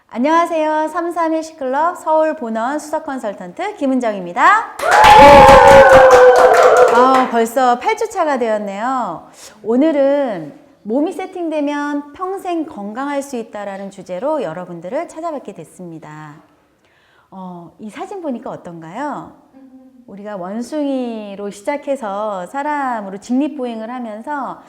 안녕하세요. 33일시클럽 서울 본원 수석 컨설턴트 김은정입니다. 벌써 8주차가 되었네요. 오늘은 몸이 세팅되면 평생 건강할 수 있다라는 주제로 여러분들을 찾아뵙게 됐습니다. 이 사진 보니까 어떤가요? 우리가 원숭이로 시작해서 사람으로 직립보행을 하면서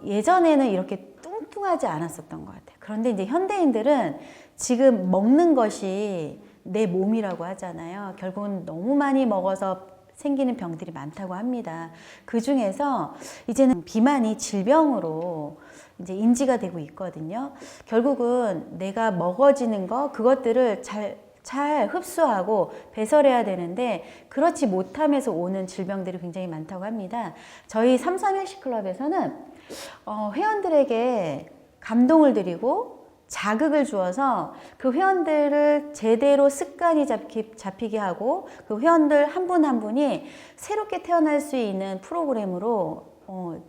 예전에는 이렇게 뚱뚱하지 않았었던 것 같아요. 그런데 이제 현대인들은 지금 먹는 것이 내 몸이라고 하잖아요. 결국은 너무 많이 먹어서 생기는 병들이 많다고 합니다. 그 중에서 이제는 비만이 질병으로 이제 인지가 되고 있거든요. 결국은 내가 먹어지는 거, 그것들을 잘 흡수하고 배설해야 되는데 그렇지 못함에서 오는 질병들이 굉장히 많다고 합니다. 저희 33일시클럽에서는 회원들에게 감동을 드리고 자극을 주어서 그 회원들을 제대로 습관이 잡히게 하고 그 회원들 한 분 한 분이 새롭게 태어날 수 있는 프로그램으로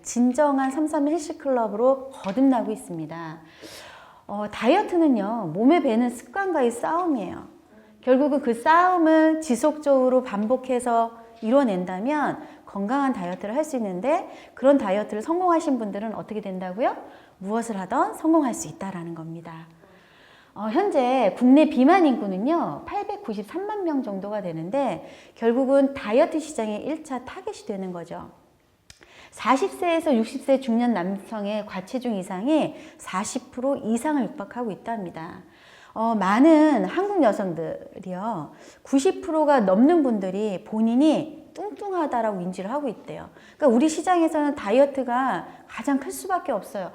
진정한 33일시클럽으로 거듭나고 있습니다. 다이어트는요, 몸에 배는 습관과의 싸움이에요. 결국은 그 싸움을 지속적으로 반복해서 이뤄낸다면 건강한 다이어트를 할 수 있는데, 그런 다이어트를 성공하신 분들은 어떻게 된다고요? 무엇을 하던 성공할 수 있다라는 겁니다. 현재 국내 비만 인구는요 893만 명 정도가 되는데, 결국은 다이어트 시장의 1차 타겟이 되는 거죠. 40세에서 60세 중년 남성의 과체중 이상이 40% 이상을 육박하고 있답니다. 많은 한국 여성들이요 90%가 넘는 분들이 본인이 뚱뚱하다라고 인지를 하고 있대요. 그러니까 우리 시장에서는 다이어트가 가장 클 수밖에 없어요.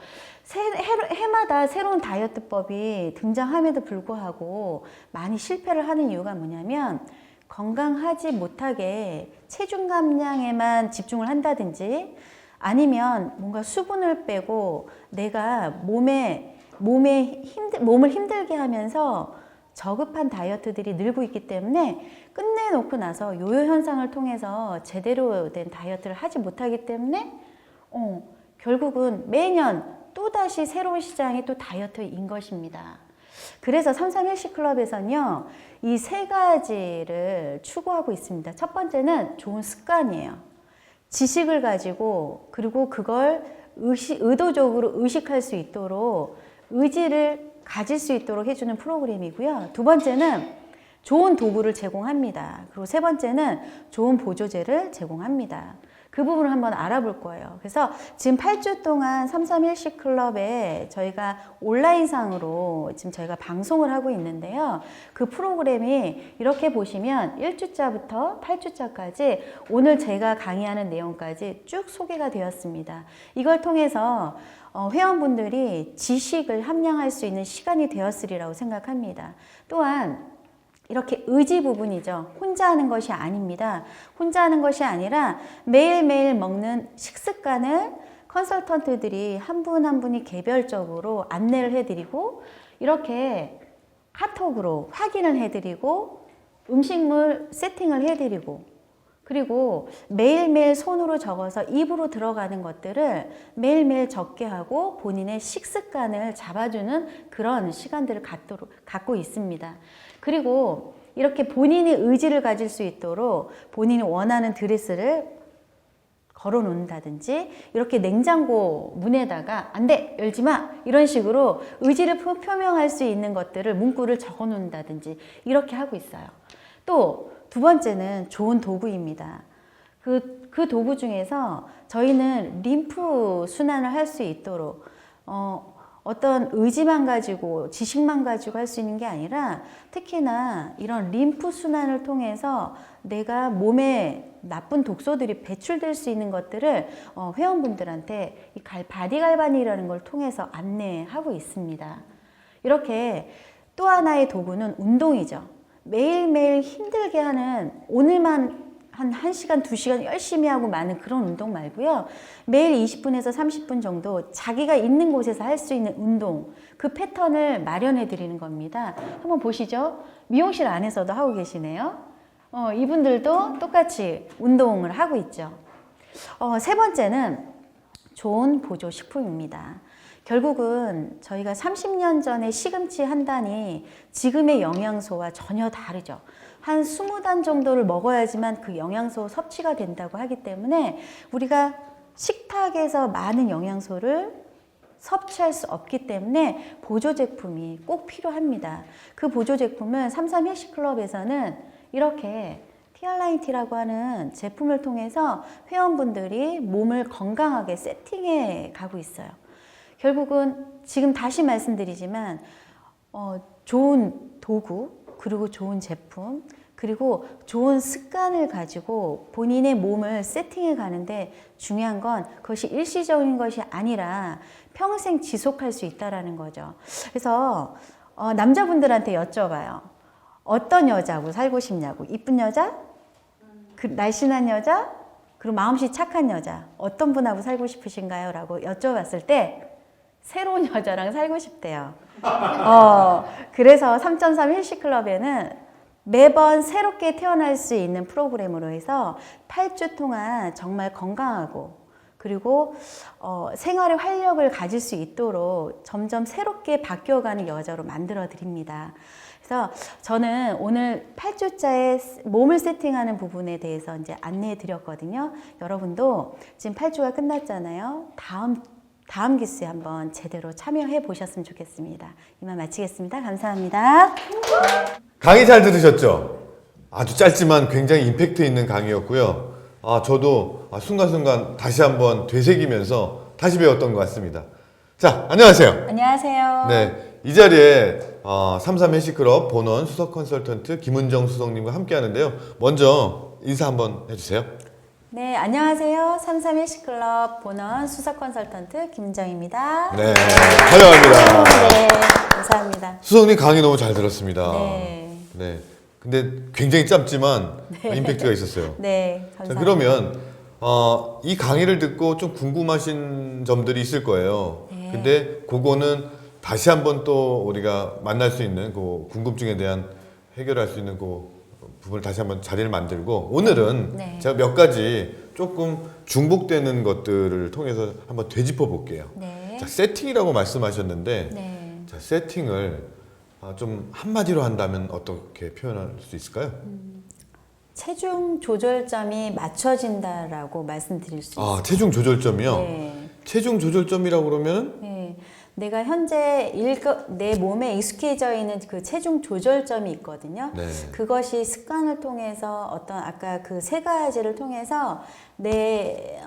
해마다 새로운 다이어트법이 등장함에도 불구하고 많이 실패를 하는 이유가 뭐냐면, 건강하지 못하게 체중 감량에만 집중을 한다든지, 아니면 뭔가 수분을 빼고 내가 몸을 힘들게 하면서 저급한 다이어트들이 늘고 있기 때문에 끝내놓고 나서 요요 현상을 통해서 제대로 된 다이어트를 하지 못하기 때문에 결국은 매년 또다시 새로운 시장이 또 다이어트인 것입니다. 그래서 33일시클럽에서는요 이 세 가지를 추구하고 있습니다. 첫 번째는 좋은 습관이에요. 지식을 가지고, 그리고 그걸 의도적으로 의식할 수 있도록 의지를 가질 수 있도록 해주는 프로그램이고요. 두 번째는 좋은 도구를 제공합니다. 그리고 세 번째는 좋은 보조제를 제공합니다. 그 부분을 한번 알아볼 거예요. 그래서 지금 8주 동안 33일시클럽에 저희가 온라인상으로 지금 저희가 방송을 하고 있는데요. 그 프로그램이 이렇게 보시면 1주차부터 8주차까지 오늘 제가 강의하는 내용까지 쭉 소개가 되었습니다. 이걸 통해서 회원분들이 지식을 함량할 수 있는 시간이 되었으리라고 생각합니다. 또한 이렇게 의지 부분이죠. 혼자 하는 것이 아닙니다. 혼자 하는 것이 아니라 매일매일 먹는 식습관을 컨설턴트들이 한 분 한 분이 개별적으로 안내를 해드리고, 이렇게 카톡으로 확인을 해드리고, 음식물 세팅을 해드리고, 그리고 매일매일 손으로 적어서 입으로 들어가는 것들을 매일매일 적게 하고 본인의 식습관을 잡아주는 그런 시간들을 갖고 있습니다. 그리고 이렇게 본인이 의지를 가질 수 있도록 본인이 원하는 드레스를 걸어 놓는다든지, 이렇게 냉장고 문에다가 안 돼, 열지 마, 이런 식으로 의지를 표명할 수 있는 것들을 문구를 적어 놓는다든지 이렇게 하고 있어요. 또 두 번째는 좋은 도구입니다. 그 도구 중에서 저희는 림프 순환을 할 수 있도록 어떤 의지만 가지고 지식만 가지고 할 수 있는 게 아니라, 특히나 이런 림프 순환을 통해서 내가 몸에 나쁜 독소들이 배출될 수 있는 것들을 회원분들한테 이 바디갈바닉이라는 걸 통해서 안내하고 있습니다. 이렇게 또 하나의 도구는 운동이죠. 매일매일 힘들게 하는, 오늘만 한 1시간, 2시간 열심히 하고 많은 그런 운동 말고요. 매일 20분에서 30분 정도 자기가 있는 곳에서 할 수 있는 운동, 그 패턴을 마련해 드리는 겁니다. 한번 보시죠. 미용실 안에서도 하고 계시네요. 이분들도 똑같이 운동을 하고 있죠. 세 번째는 좋은 보조식품입니다. 결국은 저희가 30년 전에 시금치 한 단이 지금의 영양소와 전혀 다르죠. 한 20단 정도를 먹어야지만 그 영양소 섭취가 된다고 하기 때문에 우리가 식탁에서 많은 영양소를 섭취할 수 없기 때문에 보조 제품이 꼭 필요합니다. 그 보조 제품은 33 헬스클럽에서는 이렇게 티알라인티라고 하는 제품을 통해서 회원분들이 몸을 건강하게 세팅해 가고 있어요. 결국은 지금 다시 말씀드리지만 좋은 도구, 그리고 좋은 제품, 그리고 좋은 습관을 가지고 본인의 몸을 세팅해 가는데 중요한 건 그것이 일시적인 것이 아니라 평생 지속할 수 있다는 거죠. 그래서 남자분들한테 여쭤봐요. 어떤 여자하고 살고 싶냐고. 이쁜 여자? 날씬한 여자? 그리고 마음씨 착한 여자. 어떤 분하고 살고 싶으신가요? 라고 여쭤봤을 때 새로운 여자랑 살고 싶대요. 그래서 3.3 헬스클럽에는 매번 새롭게 태어날 수 있는 프로그램으로 해서 8주 동안 정말 건강하고 그리고 생활의 활력을 가질 수 있도록 점점 새롭게 바뀌어가는 여자로 만들어 드립니다. 그래서 저는 오늘 8주차에 몸을 세팅하는 부분에 대해서 이제 안내해 드렸거든요. 여러분도 지금 8주가 끝났잖아요. 다음 기수에 한번 제대로 참여해 보셨으면 좋겠습니다. 이만 마치겠습니다. 감사합니다. 강의 잘 들으셨죠? 아주 짧지만 굉장히 임팩트 있는 강의였고요. 저도 순간순간 다시 한번 되새기면서 다시 배웠던 것 같습니다. 자, 안녕하세요. 안녕하세요. 네, 이 자리에 33 헬스클럽 본원 수석 컨설턴트 김은정 수석님과 함께 하는데요. 먼저 인사 한번 해주세요. 네, 안녕하세요. 33 헬스클럽 본원 수석 컨설턴트 김은정입니다. 네, 환영합니다. 네, 감사합니다. 수석님 강의 너무 잘 들었습니다. 네. 네. 근데 굉장히 짧지만 임팩트가 있었어요. 네, 자, 감사합니다. 그러면 이 강의를 듣고 좀 궁금하신 점들이 있을 거예요. 네. 근데 그거는 다시 한번 또 우리가 만날 수 있는 그 궁금증에 대한 해결할 수 있는 그 부분을 다시 한번 자리를 만들고 오늘은 네. 제가 몇 가지 조금 중복되는 것들을 통해서 한번 되짚어 볼게요. 네. 자, 세팅이라고 말씀하셨는데 네. 자, 세팅을 좀 한마디로 한다면 어떻게 표현할 수 있을까요? 체중 조절점이 맞춰진다라고 말씀드릴 수 있어요. 체중 조절점이요? 네. 체중 조절점이라고 그러면 네. 내가 현재 내 몸에 익숙해져 있는 그 체중 조절점이 있거든요. 네. 그것이 습관을 통해서 아까 그 세 가지를 통해서 내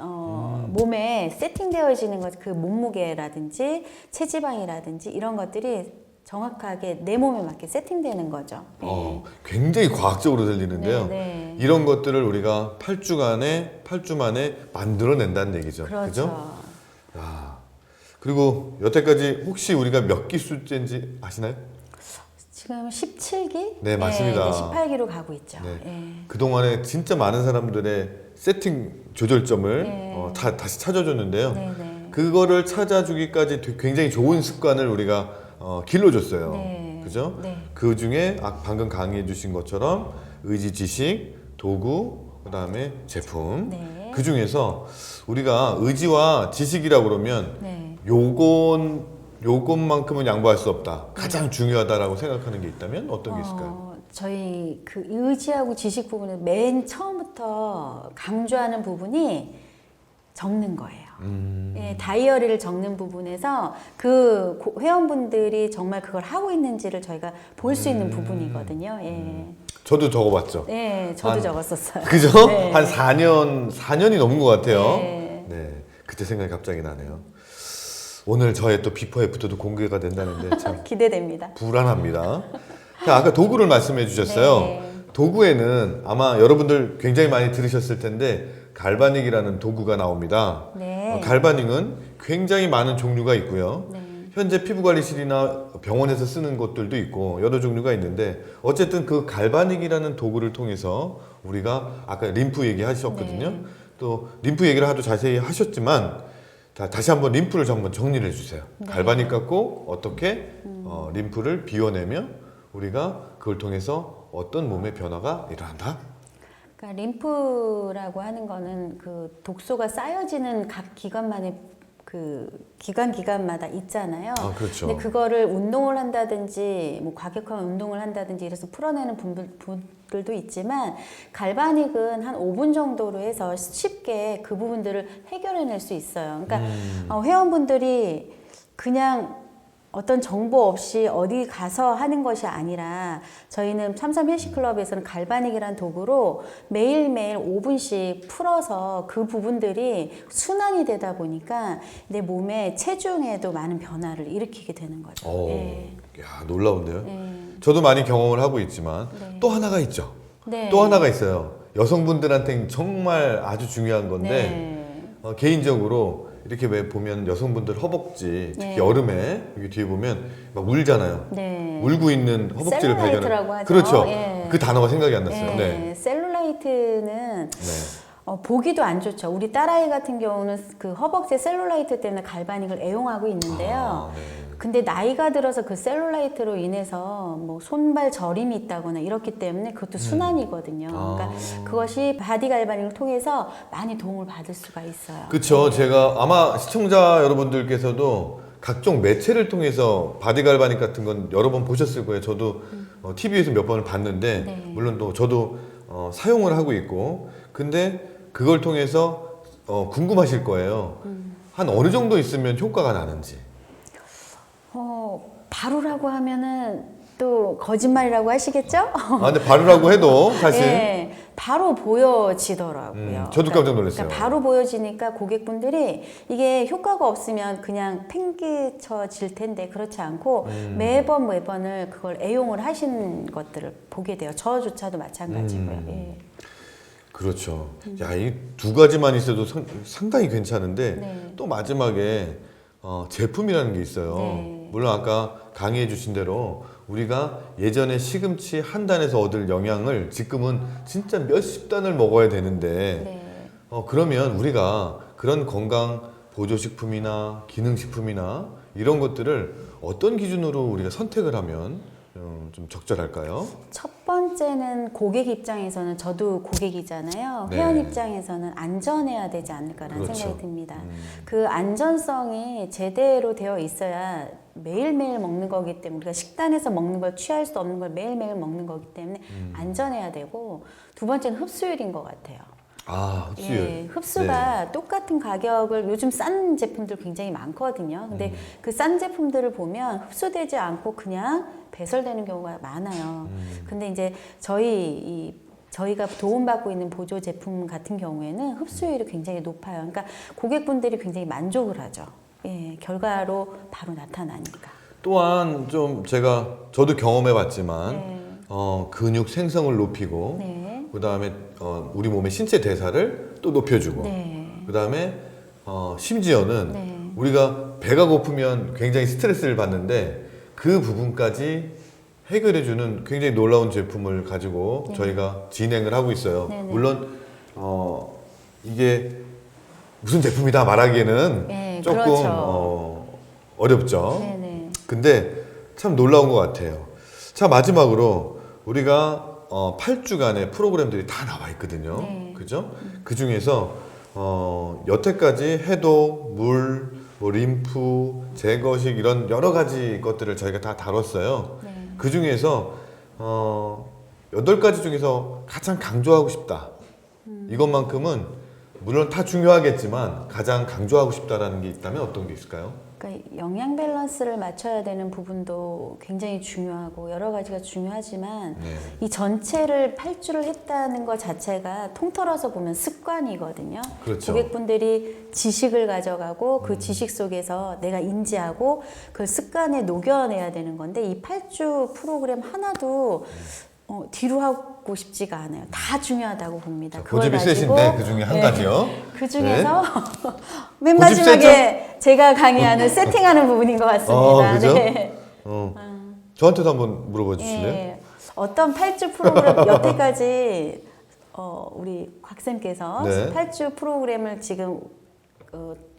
몸에 세팅되어지는 것, 그 몸무게라든지 체지방이라든지 이런 것들이 정확하게 내 몸에 맞게 세팅되는 거죠. 네. 굉장히 과학적으로 들리는데요. 네, 네. 이런 것들을 우리가 8주 만에 만들어낸다는 얘기죠. 그렇죠. 그리고 여태까지 혹시 우리가 몇 기수째인지 아시나요? 지금 17기? 네, 맞습니다. 18기로 가고 있죠. 네. 예. 그동안에 진짜 많은 사람들의 세팅 조절점을 네. 다시 찾아줬는데요. 네, 네. 그거를 찾아주기까지 굉장히 좋은 습관을 우리가 길러줬어요. 네. 그죠? 네. 그 중에 방금 강의해 주신 것처럼 의지, 지식, 도구, 그 다음에 제품. 네. 그 중에서 우리가 의지와 지식이라고 그러면 네. 요것만큼은 양보할 수 없다. 가장 중요하다라고 생각하는 게 있다면 어떤 게 있을까요? 저희 그 의지하고 지식 부분은 맨 처음부터 강조하는 부분이 적는 거예요. 예, 다이어리를 적는 부분에서 그 회원분들이 정말 그걸 하고 있는지를 저희가 볼 수 있는 부분이거든요. 예. 저도 적어봤죠. 네, 저도 적었었어요. 그죠? 네. 한 4년이 넘은 것 같아요. 네. 네. 그때 생각이 갑자기 나네요. 오늘 저의 또 비포 애프터도 공개가 된다는데 참 기대됩니다. 불안합니다. 자, 아까 도구를 말씀해 주셨어요. 네. 도구에는 아마 여러분들 굉장히 많이 들으셨을 텐데 갈바닉이라는 도구가 나옵니다. 네. 갈바닉은 굉장히 많은 종류가 있고요. 네. 현재 피부관리실이나 병원에서 쓰는 것들도 있고 여러 종류가 있는데 어쨌든 그 갈바닉이라는 도구를 통해서 우리가 아까 림프 얘기하셨거든요. 네. 또 림프 얘기를 하도 자세히 하셨지만 다시 한번 림프를 한번 정리를 해주세요. 네. 갈바닉 갖고 어떻게 림프를 비워내며 우리가 그걸 통해서 어떤 몸의 변화가 일어난다? 그러니까 림프라고 하는 거는 그 독소가 쌓여지는 각 기관만의 그 기간마다 있잖아요. 아, 그렇죠. 근데 그거를 운동을 한다든지 뭐 과격한 운동을 한다든지 이래서 풀어내는 분들도 있지만 갈바닉은 한 5분 정도로 해서 쉽게 그 부분들을 해결해낼 수 있어요. 그러니까 회원분들이 그냥 어떤 정보 없이 어디 가서 하는 것이 아니라 저희는 삼삼 헬스클럽에서는 갈바닉이라는 도구로 매일매일 5분씩 풀어서 그 부분들이 순환이 되다 보니까 내 몸의 체중에도 많은 변화를 일으키게 되는 거죠. 예. 야, 놀라운데요. 예. 저도 많이 경험을 하고 있지만 네. 또 하나가 있죠. 네. 또 하나가 있어요. 여성분들한테는 정말 아주 중요한 건데 네. 개인적으로 이렇게 왜 보면 여성분들 허벅지 특히 네. 여름에 여기 뒤에 보면 막 울잖아요. 네. 울고 있는 허벅지를 셀룰라이트라고 발견해. 하죠. 그렇죠. 예. 그 단어가 생각이 안 났어요. 네. 네. 셀룰라이트는 네. 보기도 안 좋죠. 우리 딸아이 같은 경우는 그 허벅지 셀룰라이트 때문에 갈바닉을 애용하고 있는데요. 네. 근데 나이가 들어서 그 셀룰라이트로 인해서 뭐 손발 저림이 있다거나 이렇기 때문에 그것도 순환이거든요. 그러니까 그것이 바디 갈바닉을 통해서 많이 도움을 받을 수가 있어요. 그렇죠. 제가 아마 시청자 여러분들께서도 각종 매체를 통해서 바디 갈바닉 같은 건 여러 번 보셨을 거예요. 저도 TV에서 몇 번을 봤는데 네. 물론 또 저도 사용을 하고 있고 근데 그걸 통해서 궁금하실 거예요. 한 어느 정도 있으면 효과가 나는지. 바로라고 하면은 또 거짓말이라고 하시겠죠? 근데 바르라고 해도 사실 네, 바로 보여지더라고요. 저도 깜짝 놀랐어요. 그러니까 바로 보여지니까 고객분들이 이게 효과가 없으면 그냥 팽개쳐질 텐데 그렇지 않고 매번을 그걸 애용을 하신 것들을 보게 돼요. 저조차도 마찬가지고요. 예. 그렇죠. 야, 이 두 가지만 있어도 상당히 괜찮은데 네. 또 마지막에 제품이라는 게 있어요. 네. 물론 아까 강의해 주신 대로 우리가 예전에 시금치 한 단에서 얻을 영양을 지금은 진짜 몇십 단을 먹어야 되는데 네. 그러면 우리가 그런 건강 보조식품이나 기능식품이나 이런 것들을 어떤 기준으로 우리가 선택을 하면 좀 적절할까요? 첫 번째는 고객 입장에서는 저도 고객이잖아요. 네. 회원 입장에서는 안전해야 되지 않을까라는 그렇죠. 생각이 듭니다. 그 안전성이 제대로 되어 있어야 매일매일 먹는 거기 때문에 우리가 식단에서 먹는 걸 취할 수 없는 걸 매일매일 먹는 거기 때문에 안전해야 되고 두 번째는 흡수율인 것 같아요. 흡수율. 예, 흡수가 똑같은 가격을 요즘 싼 제품들 굉장히 많거든요. 근데 그 싼 제품들을 보면 흡수되지 않고 그냥 배설되는 경우가 많아요. 근데 이제 저희가 도움받고 있는 보조 제품 같은 경우에는 흡수율이 굉장히 높아요. 그러니까 고객분들이 굉장히 만족을 하죠. 예, 결과로 바로 나타나니까. 또한 좀 저도 경험해봤지만 네. 근육 생성을 높이고 네. 그 다음에 우리 몸의 신체 대사를 또 높여주고 네. 그 다음에 심지어는 네. 우리가 배가 고프면 굉장히 스트레스를 받는데 그 부분까지 해결해주는 굉장히 놀라운 제품을 가지고 네. 저희가 진행을 하고 있어요. 네네. 물론 이게 무슨 제품이다 말하기에는 네, 조금 그렇죠. 어렵죠. 네네. 근데 참 놀라운 것 같아요. 자, 마지막으로 우리가 8주간의 프로그램들이 다 나와 있거든요. 네. 그죠? 그 중에서 여태까지 해독, 물, 뭐 림프, 제거식 이런 여러 가지 것들을 저희가 다 다뤘어요. 네. 그 중에서 8가지 중에서 가장 강조하고 싶다. 이것만큼은 물론 다 중요하겠지만 가장 강조하고 싶다라는 게 있다면 어떤 게 있을까요? 그러니까 영양 밸런스를 맞춰야 되는 부분도 굉장히 중요하고 여러 가지가 중요하지만 네. 이 전체를 8주를 했다는 것 자체가 통틀어서 보면 습관이거든요. 그렇죠. 고객분들이 지식을 가져가고 그 지식 속에서 내가 인지하고 그걸 습관에 녹여내야 되는 건데 이 8주 프로그램 하나도 뒤로 하고 싶지가 않아요. 다 중요하다고 봅니다. 자, 그걸 고집이 가지고 세신데 그 중에 한 가지요. 그 중에서 네. 맨 고집 마지막에 제가 강의하는 세팅하는 부분인 것 같습니다. 그죠? 네. 저한테도 한번 물어봐 주실래요? 예. 어떤 8주 프로그램 여태까지 우리 곽쌤께서 네. 8주 프로그램을 지금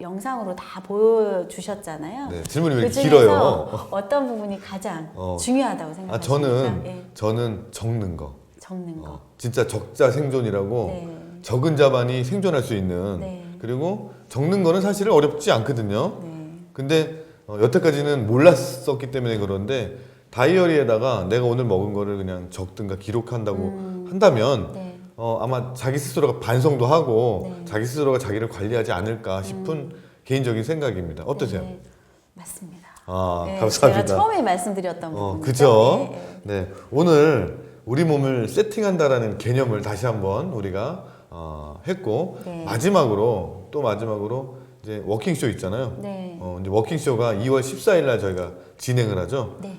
영상으로 다 보여주셨잖아요. 네, 질문이 왜 그 이렇게 중에서 길어요? 어떤 부분이 가장 중요하다고 생각하십니까? 저는 적는 거. 적는 거. 진짜 적자 생존이라고 네. 적은 자만이 생존할 수 있는 네. 그리고 적는 거는 사실은 어렵지 않거든요. 네. 근데 여태까지는 몰랐었기 때문에 그런데 다이어리에다가 내가 오늘 먹은 거를 그냥 적든가 기록한다고 한다면 네. 아마 자기 스스로가 반성도 하고 네. 자기 스스로가 자기를 관리하지 않을까 싶은 개인적인 생각입니다. 어떠세요? 네, 맞습니다. 아, 네, 감사합니다. 제가 처음에 말씀드렸던 부분이죠. 그죠? 네, 네. 오늘 우리 몸을 세팅한다라는 개념을 다시 한번 우리가 했고 네. 마지막으로 이제 워킹쇼 있잖아요. 네. 이제 워킹쇼가 2월 14일 날 저희가 진행을 하죠. 네.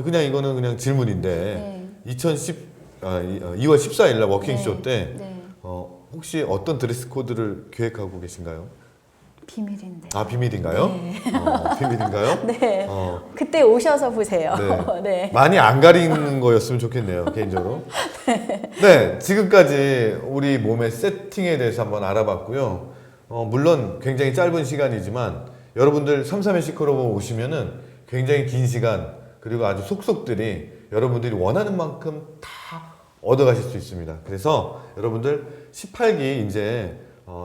그냥 이거는 그냥 질문인데 네. 2월 14일 날 워킹쇼 네. 때 네. 혹시 어떤 드레스 코드를 계획하고 계신가요? 비밀인데. 아, 비밀인가요? 네. 비밀인가요? 네. 어, 그때 오셔서 보세요. 네. 네. 많이 안 가리는 거였으면 좋겠네요, 개인적으로. 네, 지금까지 우리 몸의 세팅에 대해서 한번 알아봤고요. 물론 굉장히 짧은 시간이지만 여러분들 33의 클로버 오시면은 굉장히 긴 시간 그리고 아주 속속들이 여러분들이 원하는 만큼 다 얻어가실 수 있습니다. 그래서 여러분들 18기 이제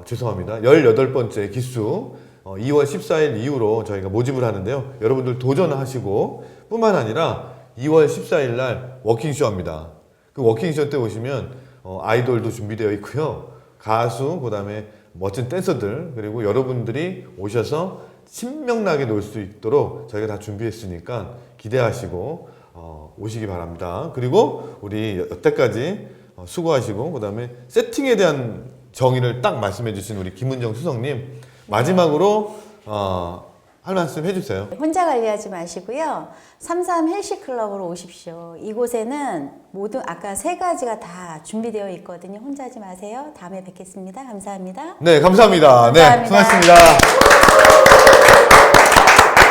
죄송합니다. 18번째 기수 2월 14일 이후로 저희가 모집을 하는데요. 여러분들 도전하시고 뿐만 아니라 2월 14일 날 워킹쇼 합니다. 그 워킹쇼 때 오시면 아이돌도 준비되어 있고요. 가수, 그 다음에 멋진 댄서들, 그리고 여러분들이 오셔서 신명나게 놀 수 있도록 저희가 다 준비했으니까 기대하시고 오시기 바랍니다. 그리고 우리 여태까지 수고하시고 그 다음에 세팅에 대한 정의를 딱 말씀해 주신 우리 김은정 수석님 마지막으로 할 말씀 해주세요. 혼자 관리하지 마시고요. 33 헬시클럽으로 오십시오. 이곳에는 모든 아까 세 가지가 다 준비되어 있거든요. 혼자 하지 마세요. 다음에 뵙겠습니다. 감사합니다. 네, 감사합니다. 네, 감사합니다. 수고하셨습니다.